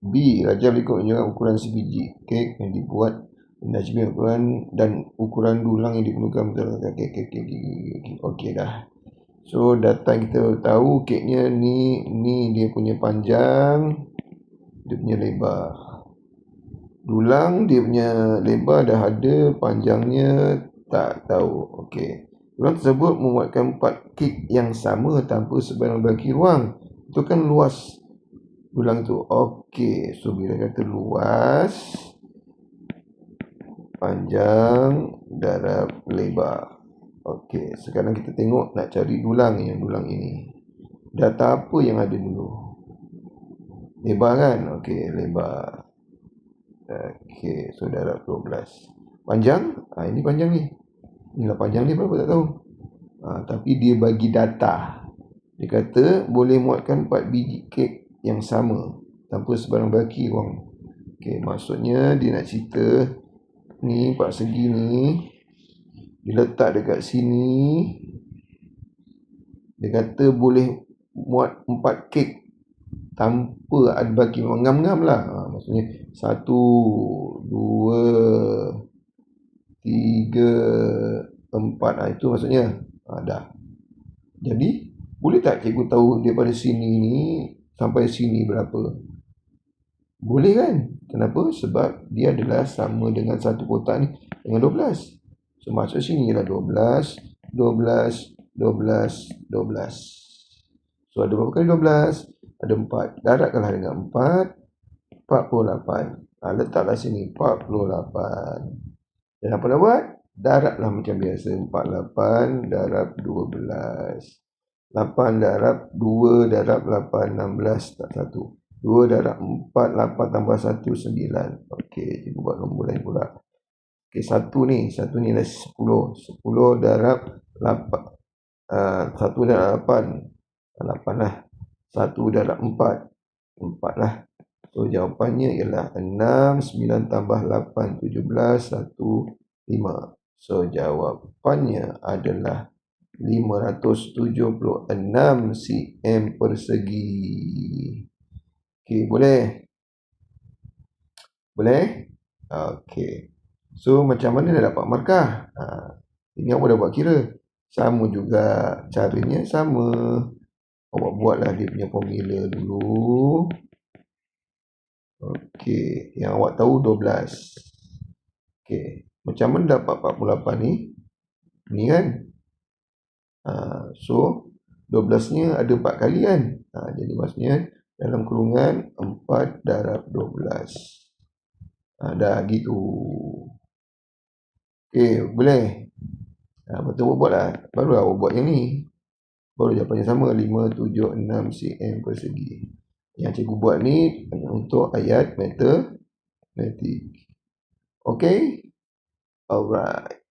B. Rajab ikut menunjukkan ukuran sebiji kek yang dibuat dan ukuran dan ukuran dulang yang diperlukan untuk okey dah. So data kita tahu keknya ni dia punya panjang, dia punya lebar. Dulang dia punya lebar dah ada, panjangnya tak tahu. Okey. Dulang tersebut memuatkan 4 kek yang sama tanpa sebarang bagi ruang. Itu kan luas dulang tu. Okey, so bila kata luas, panjang darab lebar. Okey, sekarang kita tengok nak cari dulang ini. Data apa yang ada dulu? Lebar kan? Okey, lebar. Okey, so darab 12. Panjang? Ini panjang ni. Inilah panjang ni berapa tak tahu. Tapi dia bagi data. Dia kata boleh muatkan 4 biji kek yang sama tanpa sebarang baki ruang. Okey, maksudnya dia nak cerita ni 4 segi ni diletak dekat sini. Dia kata boleh muat 4 kek tanpa ada baki ngam-ngam lah. Maksudnya 1, 2, 3, 4. Itu maksudnya. Dah. Jadi boleh tak cikgu tahu daripada sini ni sampai sini berapa? Boleh kan? Kenapa? Sebab dia adalah sama dengan satu kotak ni dengan 12. So maksud sini ialah 12, 12, 12, 12. So ada berapa kali 12? Ada 4. Darabkanlah dengan 4, 48. Letaklah sini 48. Dan apa nak buat? Darablah macam biasa. 48 darab 12. 8 darab 2 darab 8, 16 tak 1. 2 darab 4, 8 tambah 1, 9. Okey, cikgu buat nombor lain pula. Okey, 1 ni adalah 10. 10 darab 8. 1 darab 8. 8 lah. 1 darab 4. 4 lah. So jawapannya ialah 6, 9 tambah 8, 17, 1, 5. So jawapannya adalah 576 cm persegi. Okey, boleh? Boleh? Okey. So macam mana dah dapat markah? Ini awak dah buat kira. Sama juga, caranya sama. Awak buatlah dia punya formula dulu. Okey, yang awak tahu 12. Okey, macam mana dapat 48 ni? Ni kan? So 12-nya ada 4 kali kan? Jadi maksudnya dalam kurungan 4 darab 12. Dah gitu. Okey, boleh? Betul awak buat lah. Baru awak buat yang ni. Baru jawapannya sama, 576 cm persegi. Yang cikgu buat ni untuk ayat matematik. Okey? Alright.